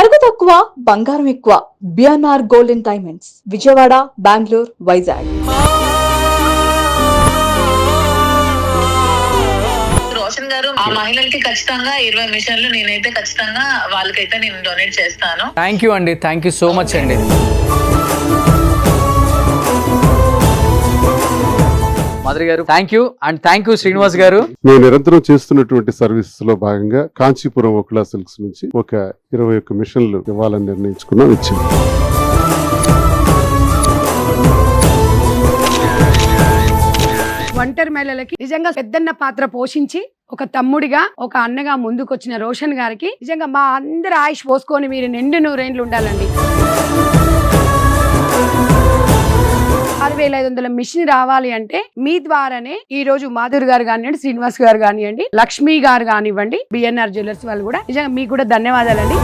తరుగు తక్కువ బంగారం ఎక్కువ. BNR golden diamonds, Vijayawada, Bengaluru, Vizag. Roshan గారు ఆ మహిళలకి ఖచ్చితంగా 20 మిషన్లు నేనైతే ఖచ్చితంగా వాళ్ళకైతే నేను డొనేట్ చేస్తాను. థ్యాంక్ యూ అండి, థ్యాంక్ యూ సో మచ్ అండి. మాధురి గారు thank you, and thank you Srinivas గారు. నేను నిరంతరం చేస్తున్నటువంటి సర్వీస్ లో భాగంగా కాంచీపురం ఒకలా సిల్క్స్ నుంచి ఒక 21 మిషన్లు ఇవ్వాలని నిర్ణయించుకున్నాం, ఇచ్చింది. ఒంటరి మహిళలకి నిజంగా పెద్దన్న పాత్ర పోషించి ఒక తమ్ముడిగా ఒక అన్నగా ముందుకొచ్చిన రోషన్ గారికి నిజంగా మా అందరి ఆయుష్ పోసుకొని మీరు నిండు 100 ఉండాలండి. 6500 మిషన్ రావాలి అంటే మీ ద్వారానే ఈ రోజు మాధురి గారు కానివ్వండి, శ్రీనివాస్ గారు కానివ్వండి, లక్ష్మి గారు కానివ్వండి, బిఎన్ఆర్ జ్యువెలర్స్ వాళ్ళు కూడా నిజంగా మీకు కూడా ధన్యవాదాలండి.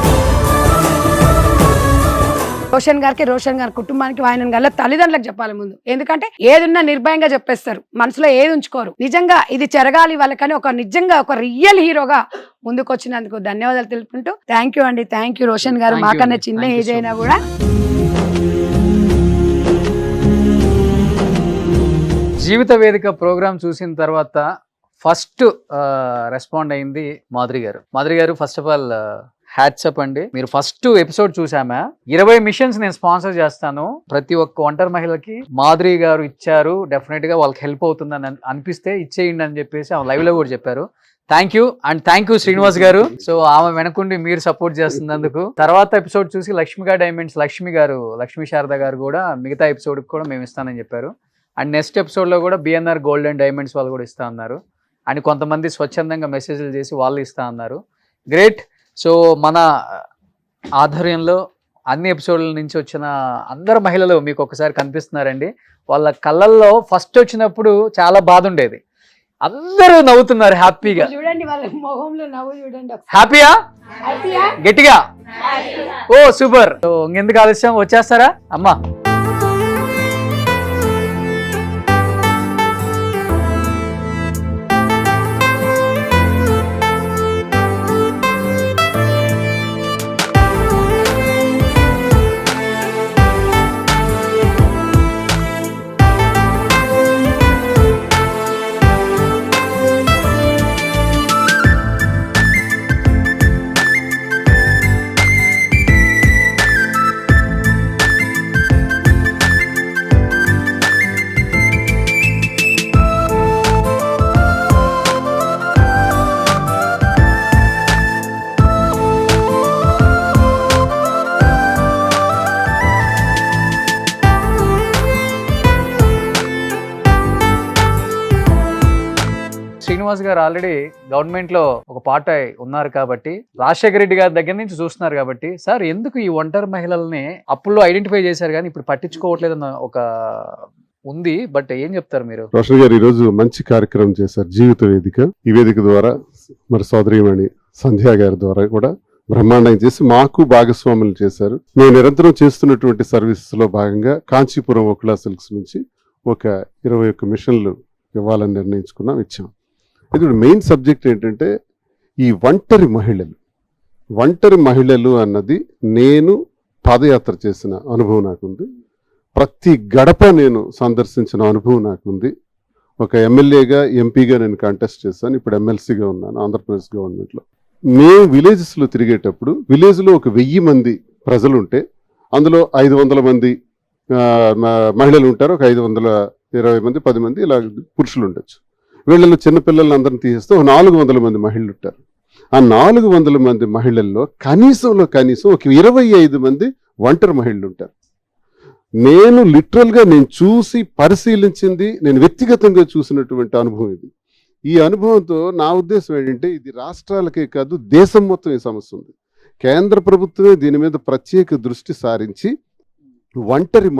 రోషన్ గారి కుటుంబానికి ఆయన గల తల్లిదండ్రులకు చెప్పాలి ముందు, ఎందుకంటే ఏదున్నా నిర్భయంగా చెప్పేస్తారు, మనసులో ఏది ఉంచుకోరు. నిజంగా ఇది జరగాలి వాళ్ళకని నిజంగా ఒక రియల్ హీరోగా ముందుకు వచ్చినందుకు ధన్యవాదాలు తెలుపుకుంటూ థ్యాంక్ యూ అండి. థ్యాంక్ యూ రోషన్ గారు. మాకన్నా చిన్న ఏజ్ అయినా కూడా జీవిత వేదిక ప్రోగ్రామ్ చూసిన తర్వాత ఫస్ట్ రెస్పాండ్ అయింది మాధురి గారు. ఫస్ట్ ఆఫ్ ఆల్ హ్యాట్సప్ అండి. మీరు ఫస్ట్ ఎపిసోడ్ చూసామా, 20 మిషన్స్ నేను స్పాన్సర్ చేస్తాను, ప్రతి ఒక్క ఒంటరి మహిళకి మాధురి గారు ఇచ్చారు, డెఫినెట్ గా వాళ్ళకి హెల్ప్ అవుతుందని అనిపిస్తే ఇచ్చేయండి అని చెప్పేసి ఆమె లైవ్ లో కూడా చెప్పారు. Thank you, and thank you Srinivas గారు. సో ఆమె వెనకుండి మీరు సపోర్ట్ చేస్తున్నందుకు. తర్వాత ఎపిసోడ్ చూసి లక్ష్మిగా డైమండ్స్ లక్ష్మీ శారద గారు కూడా మిగతా ఎపిసోడ్ కూడా మేము ఇస్తానని చెప్పారు. అండ్ నెక్స్ట్ ఎపిసోడ్ లో కూడా బిఎన్ఆర్ గోల్డెన్ డైమండ్స్ వాళ్ళు కూడా ఇస్తా అన్నారు. అండ్ కొంతమంది స్వచ్ఛందంగా మెసేజ్లు చేసి వాళ్ళు ఇస్తా అన్నారు. గ్రేట్. సో మన ఆధ్వర్యంలో అన్ని ఎపిసోడ్ల నుంచి వచ్చిన అందరు మహిళలు మీకు ఒకసారి కనిపిస్తున్నారండి. వాళ్ళ కళ్ళల్లో ఫస్ట్ వచ్చినప్పుడు చాలా బాధ ఉండేది, అందరూ నవ్వుతున్నారు హ్యాపీగా. చూడండి వాళ్ళ మొహంలో నవ్వు చూడండి. హ్యాపీయా? గట్టిగా ఓ సూపర్. సో ఇంకెందుకు ఆలస్యం, వచ్చేస్తారా అమ్మా? శ్రీనివాస్ గారు ఆల్రెడీ గవర్నమెంట్ లో ఒక పార్ట్ ఉన్నారు కాబట్టి, రాజశేఖర రెడ్డి గారి దగ్గర నుంచి చూస్తున్నారు కాబట్టి, సార్ ఎందుకు ఈ ఒంటరి మహిళల్ని అప్పుల్లో ఐడెంటిఫై చేశారు కానీ ఇప్పుడు పట్టించుకోవట్లేదన్న ఒక ఉంది, బట్ ఏం చెప్తారు మీరు? రోషన్ గారు ఈ రోజు మంచి కార్యక్రమం చేశారు, జీవిత వేదిక. ఈ వేదిక ద్వారా మరి సోదరీమణి సంధ్యా గారి ద్వారా కూడా బ్రహ్మాండంగా చేసి మాకు భాగస్వాములు చేశారు. మేము నిరంతరం చేస్తున్నటువంటి సర్వీసెస్ లో భాగంగా కాంచీపురం ఒకలా సిల్క్స్ నుంచి ఒక 21 మిషన్లు ఇవ్వాలని నిర్ణయించుకున్నాం, ఇచ్చాం. ఇది మెయిన్ సబ్జెక్ట్ ఏంటంటే ఈ ఒంటరి మహిళలు అన్నది నేను పాదయాత్ర చేసిన అనుభవం నాకుంది, ప్రతి గడప నేను సందర్శించిన అనుభవం నాకుంది. ఒక ఎమ్మెల్యేగా ఎంపీగా నేను కంటెస్ట్ చేశాను, ఇప్పుడు ఎమ్మెల్సీగా ఉన్నాను ఆంధ్రప్రదేశ్ గవర్నమెంట్లో. మేము విలేజెస్లో తిరిగేటప్పుడు విలేజ్లో ఒక 1000 మంది ప్రజలు ఉంటే అందులో 500 మంది మహిళలు ఉంటారు, ఒక 520 మంది 10 మంది ఇలా పురుషులు ఉండొచ్చు. వీళ్ళలో చిన్నపిల్లలను అందరిని తీసేస్తే 400 మంది మహిళలు ఉంటారు. ఆ 400 మంది మహిళల్లో కనీసం ఒక 25 మంది ఒంటరి మహిళలు ఉంటారు. నేను లిటరల్గా నేను చూసి పరిశీలించింది, నేను వ్యక్తిగతంగా చూసినటువంటి అనుభవం ఇది. ఈ అనుభవంతో నా ఉద్దేశం ఏంటంటే ఇది రాష్ట్రాలకే కాదు దేశం మొత్తం ఈ సమస్య ఉంది. కేంద్ర ప్రభుత్వమే దీని మీద ప్రత్యేక దృష్టి సారించి ఒంటరి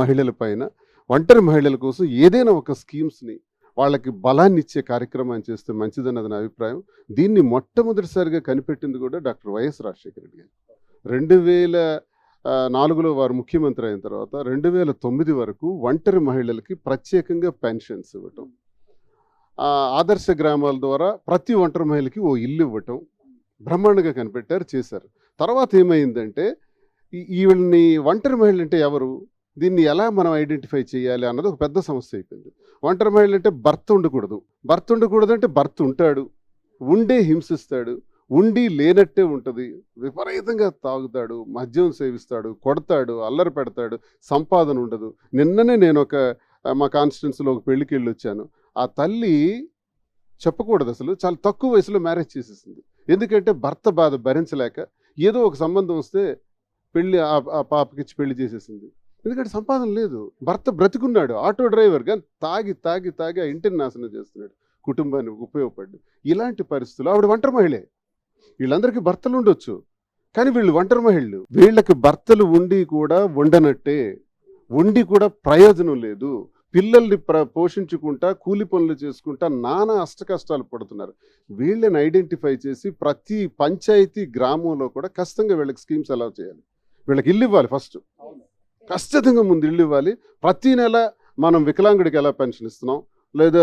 మహిళల కోసం ఏదైనా ఒక స్కీమ్స్ని వాళ్ళకి బలాన్ని ఇచ్చే కార్యక్రమాన్ని చేస్తే మంచిదన్నది నా అభిప్రాయం. దీన్ని మొట్టమొదటిసారిగా కనిపెట్టింది కూడా డాక్టర్ వైఎస్ రాజశేఖర రెడ్డి గారు. 2004లో వారు ముఖ్యమంత్రి అయిన తర్వాత 2009 వరకు ఒంటరి మహిళలకి ప్రత్యేకంగా పెన్షన్స్ ఇవ్వటం, ఆదర్శ గ్రామాల ద్వారా ప్రతి ఒంటరి మహిళకి ఓ ఇల్లు ఇవ్వటం బ్రహ్మాండంగా కనిపెట్టారు, చేశారు. తర్వాత ఏమైందంటే వీళ్ళని ఒంటరి మహిళలు అంటే ఎవరు, దీన్ని ఎలా మనం ఐడెంటిఫై చేయాలి అన్నది ఒక పెద్ద సమస్య అయిపోయింది. ఒంటరి మహిళలు అంటే భర్త ఉండకూడదు అంటే భర్త ఉంటాడు, ఉండే హింసిస్తాడు, ఉండి లేనట్టే ఉంటుంది, విపరీతంగా తాగుతాడు, మద్యం సేవిస్తాడు, కొడతాడు, అల్లరి పెడతాడు, సంపాదన ఉండదు. నిన్ననే నేను మా కాన్స్టిట్యున్సీలో ఒక పెళ్లికి వెళ్ళి వచ్చాను. ఆ తల్లి చెప్పకూడదు, అసలు చాలా తక్కువ వయసులో మ్యారేజ్ చేసేసింది. ఎందుకంటే భర్త బాధ భరించలేక ఏదో ఒక సంబంధం వస్తే పెళ్లి ఆ పాపకిచ్చి పెళ్లి చేసేసింది. ఎందుకంటే సంపాదన లేదు, భర్త బ్రతికున్నాడు, ఆటో డ్రైవర్, కానీ తాగి ఆ ఇంటిని నాశనం చేస్తున్నాడు, కుటుంబానికి ఉపయోగపడ్డు. ఇలాంటి పరిస్థితులు ఆవిడ ఒంటరి మహిళే. వీళ్ళందరికీ భర్తలు ఉండొచ్చు, కానీ వీళ్ళు ఒంటరి మహిళలు. వీళ్ళకి భర్తలు ఉండి కూడా ఉండనట్టే, ఉండి కూడా ప్రయోజనం లేదు. పిల్లల్ని పోషించుకుంటా, కూలి పనులు చేసుకుంటా నానా అష్టకష్టాలు పడుతున్నారు. వీళ్ళని ఐడెంటిఫై చేసి ప్రతి పంచాయతీ గ్రామంలో కూడా ఖచ్చితంగా వీళ్ళకి స్కీమ్స్ అలౌ చేయాలి. వీళ్ళకి ఇల్లు ఇవ్వాలి, ఫస్ట్ ఖచ్చితంగా ముందు ఇల్లు ఇవ్వాలి. ప్రతి నెల మనం వికలాంగుడికి ఎలా పెన్షన్ ఇస్తున్నాం, లేదా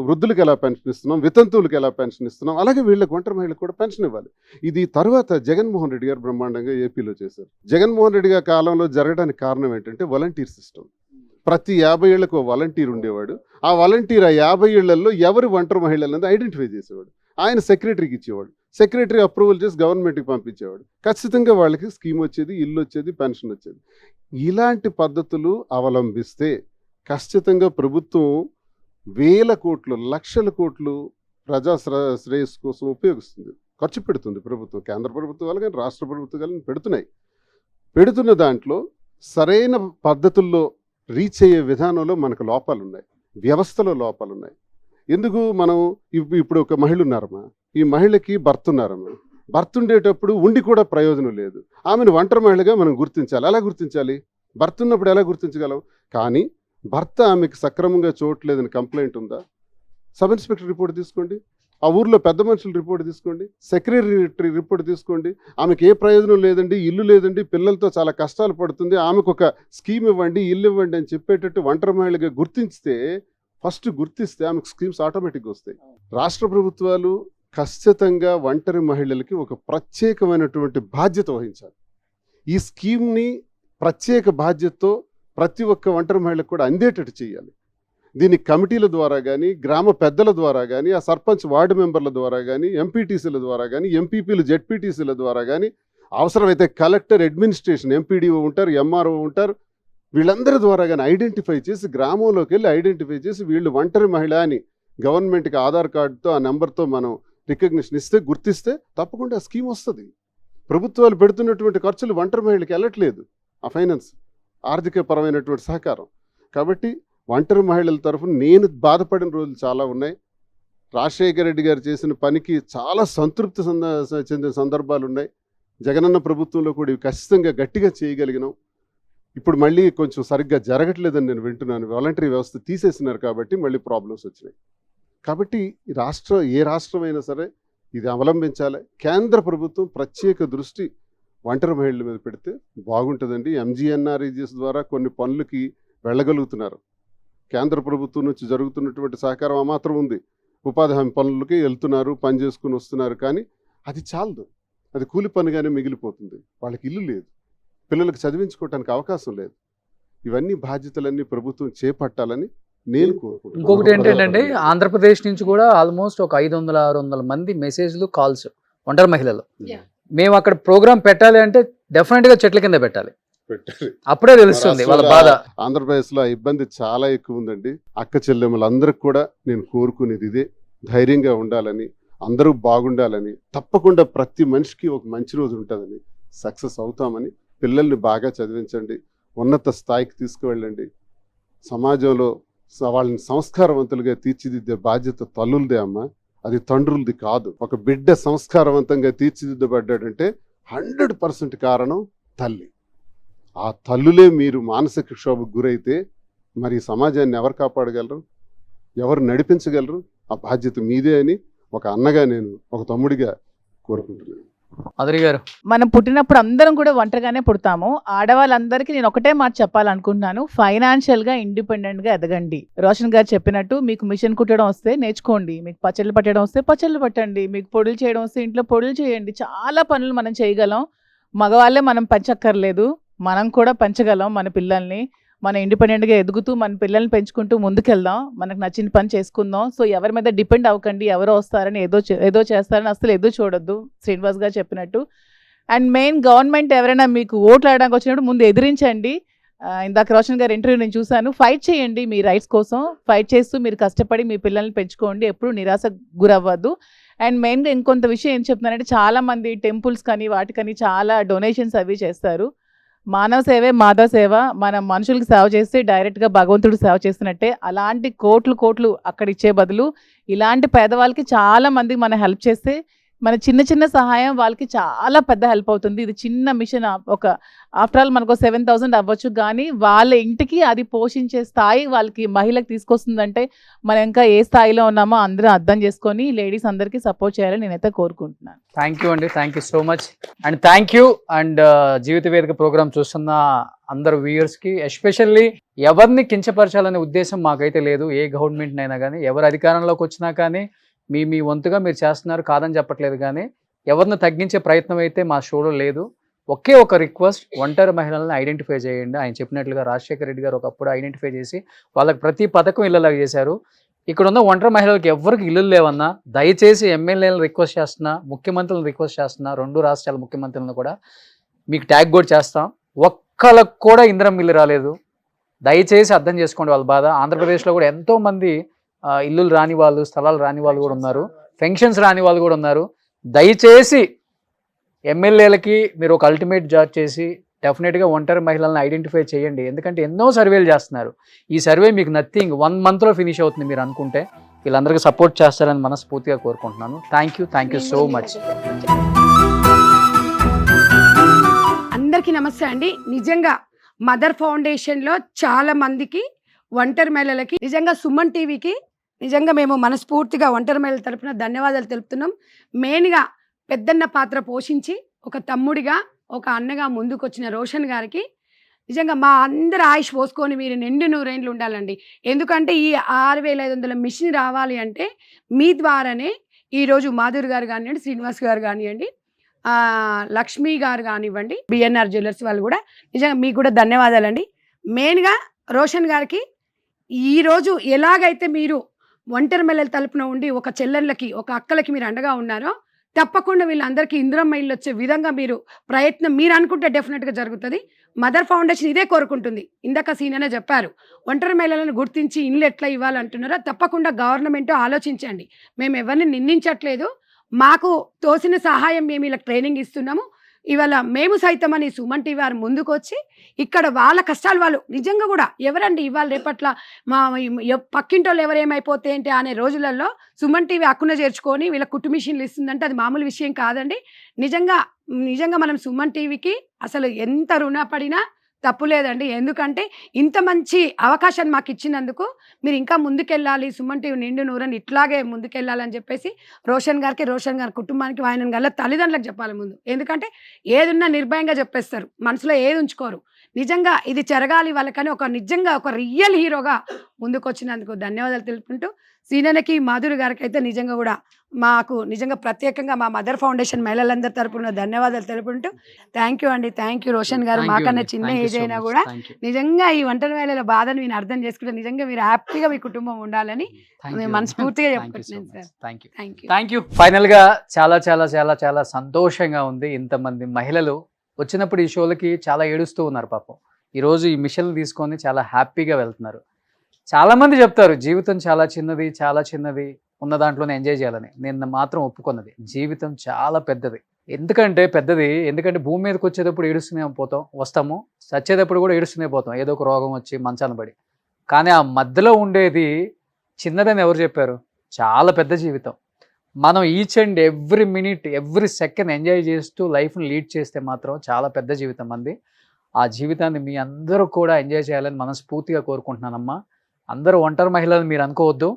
వృద్ధులకు ఎలా పెన్షన్ ఇస్తున్నాం, వితంతువులకు ఎలా పెన్షన్ ఇస్తున్నాం, అలాగే వీళ్ళకి ఒంటరి మహిళలకు కూడా పెన్షన్ ఇవ్వాలి. ఇది తర్వాత జగన్మోహన్ రెడ్డి గారు బ్రహ్మాండంగా ఏపీలో చేశారు. జగన్మోహన్ రెడ్డి గారి కాలంలో జరగడానికి కారణం ఏంటంటే వాలంటీర్ సిస్టమ్. ప్రతి 50 ఏళ్లకు వాలంటీర్ ఉండేవాడు. ఆ వాలంటీర్ ఆ 50 ఏళ్లలో ఎవరు ఒంటరి మహిళలు అనేది ఐడెంటిఫై చేసేవాడు. ఆయన సెక్రటరీకి ఇచ్చేవాడు, సెక్రటరీ అప్రూవల్ చేసి గవర్నమెంట్కి పంపించేవాడు. ఖచ్చితంగా వాళ్ళకి స్కీమ్ వచ్చేది, ఇల్లు వచ్చేది, పెన్షన్ వచ్చేది. ఇలాంటి పద్ధతులు అవలంబిస్తే ఖచ్చితంగా ప్రభుత్వం వేల కోట్లు, లక్షల కోట్లు ప్రజా శ్రేయస్సు కోసం ఉపయోగిస్తుంది, ఖర్చు పెడుతుంది ప్రభుత్వం. కేంద్ర ప్రభుత్వాలు కానీ రాష్ట్ర ప్రభుత్వాలు కానీ పెడుతున్న దాంట్లో సరైన పద్ధతుల్లో రీచ్ అయ్యే విధానంలో మనకు లోపాలు ఉన్నాయి, వ్యవస్థలో లోపాలు ఉన్నాయి. ఎందుకు మనం ఇప్పుడు ఒక మహిళ ఉన్నారమ్మా, ఈ మహిళకి భర్త ఉన్నారమ్మా, భర్త ఉండేటప్పుడు ఉండి కూడా ప్రయోజనం లేదు. ఆమెను ఒంటరి మహిళగా మనం గుర్తించాలి. ఎలా గుర్తించాలి? భర్త ఉన్నప్పుడు ఎలా గుర్తించగలం? కానీ భర్త ఆమెకు సక్రమంగా చూడట్లేదని కంప్లైంట్ ఉందా, సబ్ ఇన్స్పెక్టర్ రిపోర్ట్ తీసుకోండి, ఆ ఊర్లో పెద్ద మనుషుల రిపోర్ట్ తీసుకోండి, సెక్రటరీ రిపోర్ట్ తీసుకోండి. ఆమెకు ఏ ప్రయోజనం లేదండి, ఇల్లు లేదండి, పిల్లలతో చాలా కష్టాలు పడుతుంది, ఆమెకు ఒక స్కీమ్ ఇవ్వండి, ఇల్లు ఇవ్వండి అని చెప్పేటట్టు ఒంటరి మహిళగా గుర్తిస్తే ఆమెకు స్కీమ్స్ ఆటోమేటిక్గా వస్తాయి. రాష్ట్ర ప్రభుత్వాలు ఖచ్చితంగా ఒంటరి మహిళలకి ఒక ప్రత్యేకమైనటువంటి బాధ్యత వహించాలి. ఈ స్కీమ్ని ప్రత్యేక బాధ్యతతో ప్రతి ఒక్క ఒంటరి మహిళకు కూడా అందేటట్టు చేయాలి. దీన్ని కమిటీల ద్వారా కానీ, గ్రామ పెద్దల ద్వారా కానీ, ఆ సర్పంచ్ వార్డు మెంబర్ల ద్వారా కానీ, ఎంపీటీసీల ద్వారా కానీ, ఎంపీపీలు జెడ్పీటీసీల ద్వారా కానీ, అవసరమైతే కలెక్టర్, అడ్మినిస్ట్రేషన్, ఎంపీడీఓ ఉంటారు, ఎంఆర్ఓ ఉంటారు, వీళ్ళందరి ద్వారా కానీ ఐడెంటిఫై చేసి, గ్రామంలోకి వెళ్ళి ఐడెంటిఫై చేసి వీళ్ళు ఒంటరి మహిళ అని గవర్నమెంట్కి ఆధార్ కార్డుతో ఆ నెంబర్తో మనం రికగ్నిషన్ ఇస్తే, గుర్తిస్తే తప్పకుండా ఆ స్కీమ్ వస్తుంది. ప్రభుత్వాలు పెడుతున్నటువంటి ఖర్చులు ఒంటరి మహిళకి వెళ్ళట్లేదు, ఆ ఫైనాన్స్ ఆర్థిక పరమైనటువంటి సహకారం. కాబట్టి ఒంటరి మహిళల తరఫున నేను బాధపడిన రోజులు చాలా ఉన్నాయి. రాజశేఖర రెడ్డి గారు చేసిన పనికి చాలా సంతృప్తి చెందిన సందర్భాలు ఉన్నాయి. జగనన్న ప్రభుత్వంలో కూడా ఇవి ఖచ్చితంగా గట్టిగా చేయగలిగినాం. ఇప్పుడు మళ్ళీ కొంచెం సరిగ్గా జరగట్లేదని నేను వింటున్నాను. వాలంటరీ వ్యవస్థ తీసేసినారు కాబట్టి మళ్ళీ ప్రాబ్లమ్స్ వచ్చినాయి. కాబట్టి ఏ రాష్ట్రమైనా సరే ఇది అవలంబించాలి. కేంద్ర ప్రభుత్వం ప్రత్యేక దృష్టి ఒంటరి మహిళల మీద పెడితే బాగుంటుందండి. ఎంజీఎన్ఆర్ఈజీఎస్ ద్వారా కొన్ని పనులకి వెళ్ళగలుగుతున్నారు. కేంద్ర ప్రభుత్వం నుంచి జరుగుతున్నటువంటి సహకారం ఆ మాత్రం ఉంది. ఉపాధి హామీ పనులకి వెళ్తున్నారు, పని చేసుకుని వస్తున్నారు. కానీ అది చాలదు, అది కూలి పనిగానే మిగిలిపోతుంది. వాళ్ళకి ఇల్లు లేదు, పిల్లలకు చదివించుకోవడానికి అవకాశం లేదు. ఇవన్నీ బాధ్యతలన్నీ ప్రభుత్వం చేపట్టాలని నేను కోరుకుంటున్నాను. ఇంకొకటి ఏంటంటే ఆంధ్రప్రదేశ్ నుంచి కూడా ఆల్మోస్ట్ ఒక 500-600 మంది మెసేజ్లు, కాల్స్ ఒంటరి మహిళలు. మేము అక్కడ ప్రోగ్రామ్ పెట్టాలి అంటే డెఫినెట్ గా చెట్ల కింద పెట్టాలి, అప్పుడే తెలుస్తుంది వాళ్ళ బాధ. ఆంధ్రప్రదేశ్ లో ఇబ్బంది చాలా ఎక్కువ ఉందండి. అక్క చెల్లెమ్మలందరికి కూడా నేను కోరుకునేది ఇదే, ధైర్యంగా ఉండాలని, అందరూ బాగుండాలని, తప్పకుండా ప్రతి మనిషికి ఒక మంచి రోజు ఉంటుందని, సక్సెస్ అవుతామని. పిల్లల్ని బాగా చదివించండి, ఉన్నత స్థాయికి తీసుకువెళ్ళండి. సమాజంలో వాళ్ళని సంస్కారవంతులుగా తీర్చిదిద్దే బాధ్యత తల్లులదే అమ్మ, అది తండ్రులది కాదు. ఒక బిడ్డ సంస్కారవంతంగా తీర్చిదిద్దబడ్డాడంటే 100% కారణం తల్లి. ఆ తల్లులే మీరు మానసిక క్షోభకు గురైతే మరి సమాజాన్ని ఎవరు కాపాడగలరు, ఎవరు నడిపించగలరు? ఆ బాధ్యత మీదే అని ఒక అన్నగా, నేను ఒక తమ్ముడిగా కోరుకుంటున్నాను. మాధురి గారు. మనం పుట్టినప్పుడు అందరం కూడా ఒంటరిగానే పుడతాము. ఆడవాళ్ళందరికీ నేను ఒకటే మాట చెప్పాలనుకుంటున్నాను, ఫైనాన్షియల్ గా ఇండిపెండెంట్ గా ఎదగండి. రోషన్ గారు చెప్పినట్టు మీకు మిషన్ కుట్టడం వస్తే నేర్చుకోండి, మీకు పచ్చళ్ళు పట్టడం వస్తే పచ్చళ్ళు పట్టండి, మీకు పొడులు చేయడం వస్తే ఇంట్లో పొడులు చేయండి. చాలా పనులు మనం చేయగలం. మగవాళ్ళే మనం పెంచక్కర్లేదు, మనం కూడా పెంచగలం మన పిల్లల్ని. మనం ఇండిపెండెంట్గా ఎదుగుతూ మన పిల్లల్ని పెంచుకుంటూ ముందుకెళ్దాం, మనకు నచ్చిన పని చేసుకుందాం. సో ఎవరి మీద డిపెండ్ అవ్వకండి, ఎవరో వస్తారని ఏదో చేస్తారని అసలు ఎదురు చూడొద్దు, శ్రీనివాస్ గారు చెప్పినట్టు. అండ్ మెయిన్ గవర్నమెంట్ ఎవరైనా మీకు ఓట్లు ఆడడానికి వచ్చినప్పుడు ముందు ఎదిరించండి. ఇందాక రోషన్ గారు ఇంటర్వ్యూ నేను చూశాను, ఫైట్ చేయండి మీ రైట్స్ కోసం. ఫైట్ చేస్తూ మీరు కష్టపడి మీ పిల్లల్ని పెంచుకోండి, ఎప్పుడు నిరాశ గురవ్వద్దు. అండ్ మెయిన్గా ఇంకొంత విషయం ఏం చెప్తున్నానంటే, చాలామంది టెంపుల్స్ కానీ వాటికని చాలా డొనేషన్స్ అవి చేస్తారు. మానవ సేవే మాధవ సేవ. మనం మనుషులకు సేవ చేస్తే డైరెక్ట్గా భగవంతుడు సేవ చేస్తున్నట్టే. అలాంటి కోట్లు అక్కడ ఇచ్చే బదులు ఇలాంటి పేదవాళ్ళకి చాలా మందికి మనం హెల్ప్ చేస్తే మన చిన్న సహాయం వాళ్ళకి చాలా పెద్ద హెల్ప్ అవుతుంది. ఇది చిన్న మిషన్, ఒక ఆఫ్టర్ ఆల్ మనకు 7,000 అవ్వచ్చు, కానీ వాళ్ళ ఇంటికి అది పోషించే స్థాయి వాళ్ళకి మహిళకి తీసుకొస్తుందంటే మనం ఇంకా ఏ స్థాయిలో ఉన్నామో అందరూ అర్థం చేసుకొని లేడీస్ అందరికీ సపోర్ట్ చేయాలని నేనైతే కోరుకుంటున్నాను. థ్యాంక్ యూ అండి, thank you so much. And thank you. And జీవిత వేదిక ప్రోగ్రామ్ చూస్తున్న అందరు వ్యూయర్స్కి, ఎస్పెషల్లీ ఎవరిని కించపరచాలనే ఉద్దేశం మాకైతే లేదు. ఏ గవర్నమెంట్ అయినా కానీ, ఎవరు అధికారంలోకి వచ్చినా కానీ మీ వంతుగా మీరు చేస్తున్నారు, కాదని చెప్పట్లేదు. కానీ ఎవరిని తగ్గించే ప్రయత్నం అయితే మా షోలో లేదు. ఒకే ఒక రిక్వెస్ట్, ఒంటరి మహిళలను ఐడెంటిఫై చేయండి. ఆయన చెప్పినట్లుగా రాజశేఖర రెడ్డి గారు ఒకప్పుడు ఐడెంటిఫై చేసి వాళ్ళకి ప్రతి పథకం ఇళ్ళలాగా చేశారు. ఇక్కడ ఉన్న ఒంటరి మహిళలకు ఎవరికి ఇల్లు లేవన్నా దయచేసి ఎమ్మెల్యేలను రిక్వెస్ట్ చేస్తున్నా, ముఖ్యమంత్రులను రిక్వెస్ట్ చేస్తున్నా, 2 రాష్ట్రాల ముఖ్యమంత్రులను కూడా మీకు ట్యాగ్ కూడా చేస్తాం. ఒక్కళ్ళకు కూడా ఇందిరమ్మ ఇల్లు రాలేదు. దయచేసి అర్థం చేసుకోండి వాళ్ళ బాధ. ఆంధ్రప్రదేశ్లో కూడా ఎంతోమంది ఇల్లులు రాని వాళ్ళు, స్థలాలు రాని వాళ్ళు కూడా ఉన్నారు, పెన్షన్స్ రాని వాళ్ళు కూడా ఉన్నారు. దయచేసి ఎమ్మెల్యేలకి మీరు ఒక అల్టిమేట్ జాబ్ చేసి డెఫినెట్గా ఒంటరి మహిళలను ఐడెంటిఫై చేయండి. ఎందుకంటే ఎన్నో సర్వేలు చేస్తున్నారు. ఈ సర్వే మీకు నథింగ్ 1 monthలో ఫినిష్ అవుతుంది మీరు అనుకుంటే. వీళ్ళందరికీ సపోర్ట్ చేస్తారని మనస్ఫూర్తిగా కోరుకుంటున్నాను. Thank you so much. అందరికీ నమస్తే అండి. నిజంగా మదర్ ఫౌండేషన్లో చాలా మందికి ఒంటరి మహిళలకి నిజంగా సుమన్ టీవీకి నిజంగా మేము మనస్ఫూర్తిగా ఒంటరి మహిళల తరపున ధన్యవాదాలు తెలుపుతున్నాం. మెయిన్గా పెద్దన్న పాత్ర పోషించి ఒక తమ్ముడిగా, ఒక అన్నగా ముందుకొచ్చిన రోషన్ గారికి నిజంగా మా అందరి ఆయుష్ పోసుకొని మీరు నిండు 100 ఏళ్ళు ఉండాలండి. ఎందుకంటే ఈ 6,500 మిషన్ రావాలి అంటే మీ ద్వారానే ఈరోజు మాధురి గారు కానివ్వండి, శ్రీనివాస్ గారు కానివ్వండి, లక్ష్మి గారు కానివ్వండి, బిఎన్ఆర్ జ్యువెలర్స్ వాళ్ళు కూడా నిజంగా మీకు కూడా ధన్యవాదాలండి. మెయిన్గా రోషన్ గారికి ఈరోజు ఎలాగైతే మీరు ఒంటరి మహిళల తరపున ఉండి ఒక చెల్లెళ్ళకి, ఒక అక్కలకి మీరు అండగా ఉన్నారో, తప్పకుండా వీళ్ళందరికీ ఇందిరమ్మ ఇల్లు వచ్చే విధంగా మీరు ప్రయత్నం మీరు అనుకుంటే డెఫినెట్గా జరుగుతుంది. మదర్ ఫౌండేషన్ ఇదే కోరుకుంటుంది. ఇందాక సీనియర్నే చెప్పారు, ఒంటరి మహిళలను గుర్తించి ఇల్లు ఎట్లా ఇవ్వాలంటున్నారో తప్పకుండా గవర్నమెంట్ ఆలోచించండి. మేము ఎవరిని నిందించట్లేదు, మాకు తోసిన సహాయం మేము ఇలా ట్రైనింగ్ ఇస్తున్నాము. ఇవాళ మేము సైతం అని సుమన్ టీవీ వారు ముందుకు వచ్చి ఇక్కడ వాళ్ళ కష్టాలు వాళ్ళు నిజంగా కూడా ఎవరండి ఇవాళ రేపట్ల మా పక్కింటోళ్ళు ఎవరేమైపోతే ఏంటి అనే రోజులలో సుమన్ టీవీ హక్కున చేర్చుకొని వీళ్ళ కుట్టు మిషన్లు ఇస్తుందంటే అది మామూలు విషయం కాదండి. నిజంగా మనం సుమన్ టీవీకి అసలు ఎంత రుణపడినా తప్పు లేదండి. ఎందుకంటే ఇంత మంచి అవకాశాన్ని మాకు ఇచ్చినందుకు మీరు ఇంకా ముందుకెళ్ళాలి, సుమన్ టీవీ నిండు 100 ఇట్లాగే ముందుకెళ్ళాలని చెప్పేసి రోషన్ గారి కుటుంబానికి, ఆయన గల తల్లిదండ్రులకు చెప్పాలి ముందు. ఎందుకంటే ఏదున్నా నిర్భయంగా చెప్పేస్తారు, మనసులో ఏది ఉంచుకోరు. నిజంగా ఇది జరగాలి వాళ్ళకని నిజంగా ఒక రియల్ హీరోగా ముందుకొచ్చినందుకు ధన్యవాదాలు తెలుపుకుంటూ, సీనియర్కి మాధురి గారికి అయితే నిజంగా కూడా మాకు నిజంగా ప్రత్యేకంగా మా మదర్ ఫౌండేషన్ మహిళలందరి తరపున ధన్యవాదాలు తెలుపుకుంటూ థ్యాంక్ యూ అండి. థ్యాంక్ యూ రోషన్ గారు. మాకన్నా చిన్న ఏజ్ అయినా కూడా నిజంగా ఈ ఒంటరి మహిళల బాధను మీరు అర్థం చేసుకుంటే నిజంగా మీరు హ్యాపీగా మీ కుటుంబం ఉండాలని మనస్ఫూర్తిగా చెప్పుకుంటున్నాను సార్. Thank you. ఫైనల్ గా చాలా చాలా చాలా చాలా సంతోషంగా ఉంది. ఇంతమంది మహిళలు వచ్చినప్పుడు ఈ షోలకి చాలా ఏడుస్తూ ఉన్నారు పాపం. ఈరోజు ఈ మిషన్లు తీసుకొని చాలా హ్యాపీగా వెళ్తున్నారు. చాలా మంది చెప్తారు జీవితం చాలా చిన్నది, ఉన్న దాంట్లోనే ఎంజాయ్ చేయాలని. నేను మాత్రం ఒప్పుకున్నది, జీవితం చాలా పెద్దది. ఎందుకంటే భూమి మీదకి వచ్చేటప్పుడు ఏడుస్తూనే వస్తాము, చచ్చేటప్పుడు కూడా ఏడుస్తూనే పోతాం, ఏదో ఒక రోగం వచ్చి మంచాన పడి. కానీ ఆ మధ్యలో ఉండేది చిన్నదని ఎవరు చెప్పారు? చాలా పెద్ద జీవితం. మనం each and every minute, every second enjoy చేస్తూ లైఫ్ని లీడ్ చేస్తే మాత్రం చాలా పెద్ద జీవితం అంది. ఆ జీవితాన్ని మీ అందరూ కూడా ఎంజాయ్ చేయాలని మనస్ఫూర్తిగా కోరుకుంటున్నానమ్మా. అందరూ ఒంటరి మహిళలు మీరు అనుకోవద్దు,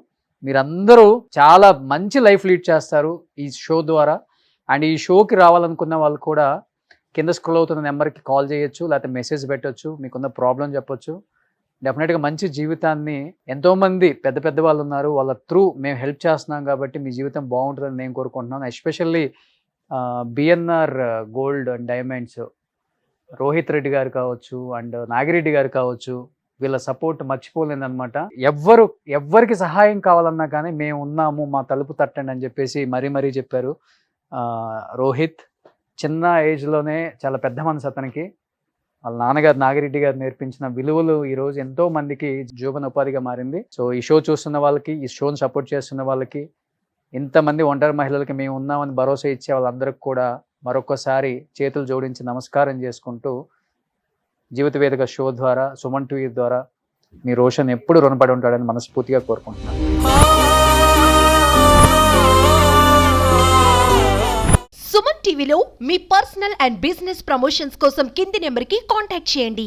మీరందరూ చాలా మంచి లైఫ్ లీడ్ చేస్తారు ఈ షో ద్వారా. అండ్ ఈ షోకి రావాలనుకున్న వాళ్ళు కూడా కింద స్క్రోల్ అవుతున్న నెంబర్కి కాల్ చేయొచ్చు, లేకపోతే మెసేజ్ పెట్టొచ్చు, మీకున్న ప్రాబ్లం చెప్పొచ్చు. డెఫినెట్గా మంచి జీవితాన్ని, ఎంతోమంది పెద్ద పెద్ద వాళ్ళు ఉన్నారు, వాళ్ళ త్రూ మేము హెల్ప్ చేస్తున్నాం కాబట్టి మీ జీవితం బాగుంటుందని నేను కోరుకుంటున్నాను. Especially BNR gold and diamonds Rohit Reddy గారు కావచ్చు అండ్ నాగిరెడ్డి గారు కావచ్చు, వీళ్ళ సపోర్ట్ మర్చిపోలేదన్నమాట. ఎవ్వరికి సహాయం కావాలన్నా కానీ మేము ఉన్నాము, మా తలుపు తట్టండి అని చెప్పేసి మరీ చెప్పారు. రోహిత్ చిన్న ఏజ్లోనే చాలా పెద్ద మనసు అతనికి. వాళ్ళ నాన్నగారు నాగిరెడ్డి గారు నేర్పించిన విలువలు ఈరోజు ఎంతో మందికి జీవన ఉపాధిగా మారింది. సో ఈ షో చూస్తున్న వాళ్ళకి, ఈ షోని సపోర్ట్ చేస్తున్న వాళ్ళకి, ఇంతమంది ఒంటరి మహిళలకి మేము ఉన్నామని భరోసా ఇచ్చే వాళ్ళందరికీ కూడా మరొకసారి చేతులు జోడించి నమస్కారం చేసుకుంటూ, జీవిత వేదిక షో ద్వారా, సుమన్ టీవీ ద్వారా మీ రోషన్ ఎప్పుడు రుణపడి ఉంటాడని మనస్ఫూర్తిగా కోరుకుంటున్నాను. సుమన్ టీవీలో మీ పర్సనల్ అండ్ బిజినెస్ ప్రమోషన్స్ కోసం కింది నెంబర్కి కాంటాక్ట్ చేయండి.